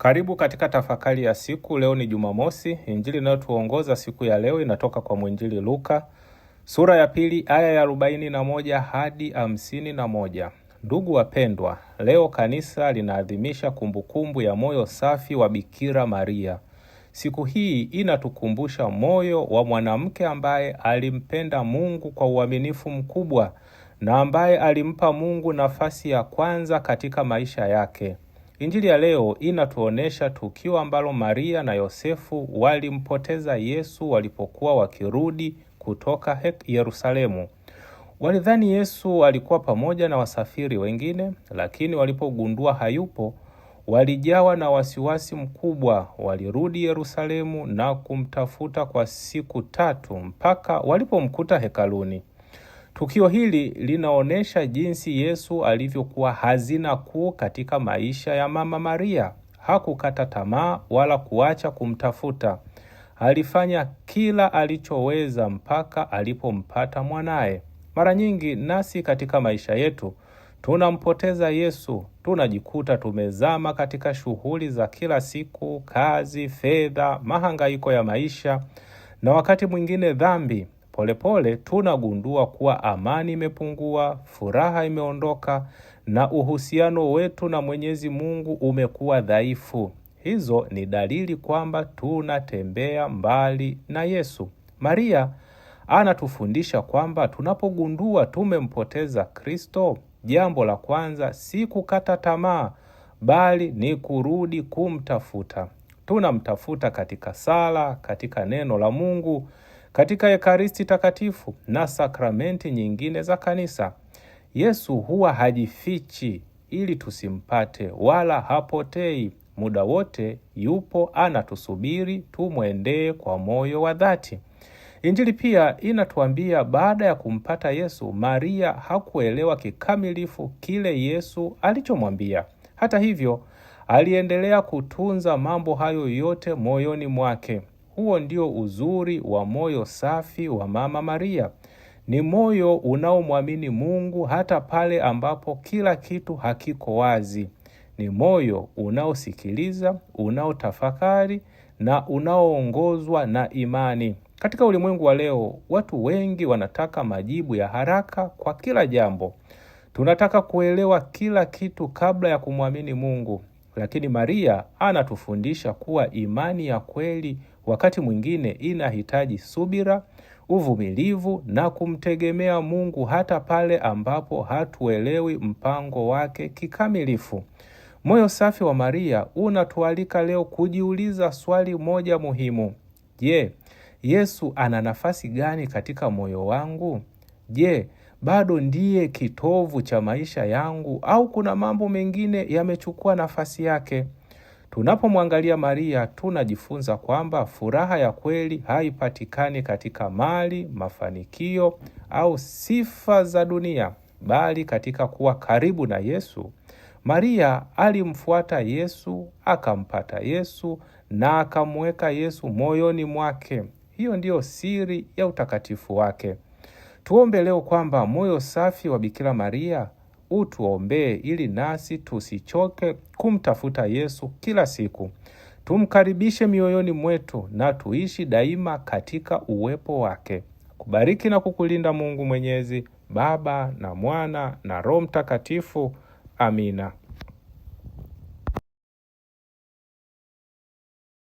Karibu katika tafakari ya siku. Leo ni Jumamosi. Injili inayotuongoza siku ya leo inatoka kwa mwinjili Luka, sura ya 2 aya ya 41 hadi 51. Ndugu wapendwa, leo kanisa linaadhimisha kumbukumbu ya moyo safi wa Bikira Maria. Siku hii inatukumbusha moyo wa mwanamke ambaye alimpenda Mungu kwa uaminifu mkubwa na ambaye alimpa Mungu nafasi ya kwanza katika maisha yake. Injili ya leo inatuonesha tukio ambalo Maria na Yosefu walimpoteza Yesu walipokuwa wakirudi kutoka Yerusalemu. Walidhani Yesu alikuwa pamoja na wasafiri wengine, lakini walipogundua hayupo, walijawa na wasiwasi mkubwa. Walirudi Yerusalemu na kumtafuta kwa siku 3 mpaka walipomkuta hekaluni. Tukio hili linaonesha jinsi Yesu alivyokuwa hazina kuu katika maisha ya Mama Maria. Hakukata tamaa wala kuacha kumtafuta. Alifanya kila alichoweza mpaka alipompata mwanaye. Mara nyingi nasi katika maisha yetu tunampoteza Yesu, tunajikuta tumezama katika shughuli za kila siku, kazi, fedha, mahangaiko ya maisha na wakati mwingine dhambi. Polepole tunagundua kuwa amani imepungua, furaha imeondoka na uhusiano wetu na Mwenyezi Mungu umekuwa dhaifu. Hizo ni dalili kwamba tunatembea mbali na Yesu. Maria anatufundisha kwamba tunapogundua tumempoteza Kristo, jambo la kwanza si kukata tamaa, bali ni kurudi kumtafuta. Tunamtafuta katika sala, katika neno la Mungu, katika Ekaristi Takatifu na sakramenti nyingine za kanisa. Yesu huwa hajifichi ili tusimpate, wala hapotei. Muda wote yupo anatusubiri tumwendee kwa moyo wa dhati. Injili pia inatuambia baada ya kumpata Yesu, Maria hakuelewa kikamilifu kile Yesu alichomwambia. Hata hivyo, aliendelea kutunza mambo hayo yote moyoni mwake. Huo ndio uzuri wa moyo safi wa Mama Maria. Ni moyo unaomwamini Mungu hata pale ambapo kila kitu hakiko wazi. Ni moyo unaosikiliza, unaotafakari na unaoongozwa na imani. Katika ulimwengu wa leo, watu wengi wanataka majibu ya haraka kwa kila jambo. Tunataka kuelewa kila kitu kabla ya kumwamini Mungu. Lakini Maria anatufundisha kuwa imani ya kweli wakati mwingine inahitaji subira, uvumilivu na kumtegemea Mungu hata pale ambapo hatuelewi mpango wake kikamilifu. Moyo safi wa Maria unatualika leo kujiuliza swali moja muhimu. Je, Yesu ana nafasi gani katika moyo wangu? Je, bado ndiye kitovu cha maisha yangu au kuna mambo mengine yamechukua nafasi yake? Tunapomwangalia Maria, tunajifunza kwamba furaha ya kweli haipatikani katika mali, mafanikio au sifa za dunia, bali katika kuwa karibu na Yesu. Maria alimfuata Yesu, akampata Yesu na akamweka Yesu moyoni mwake. Hiyo ndiyo siri ya utakatifu wake. Tuombe leo kwamba moyo safi wa Bikira Maria utuombee ili nasi tusichoke kumtafuta Yesu kila siku. Tumkaribishe mioyoni mwetu na tuishi daima katika uwepo wake. Kubariki na kukulinda Mungu Mwenyezi, Baba na Mwana na Roho Mtakatifu. Amina.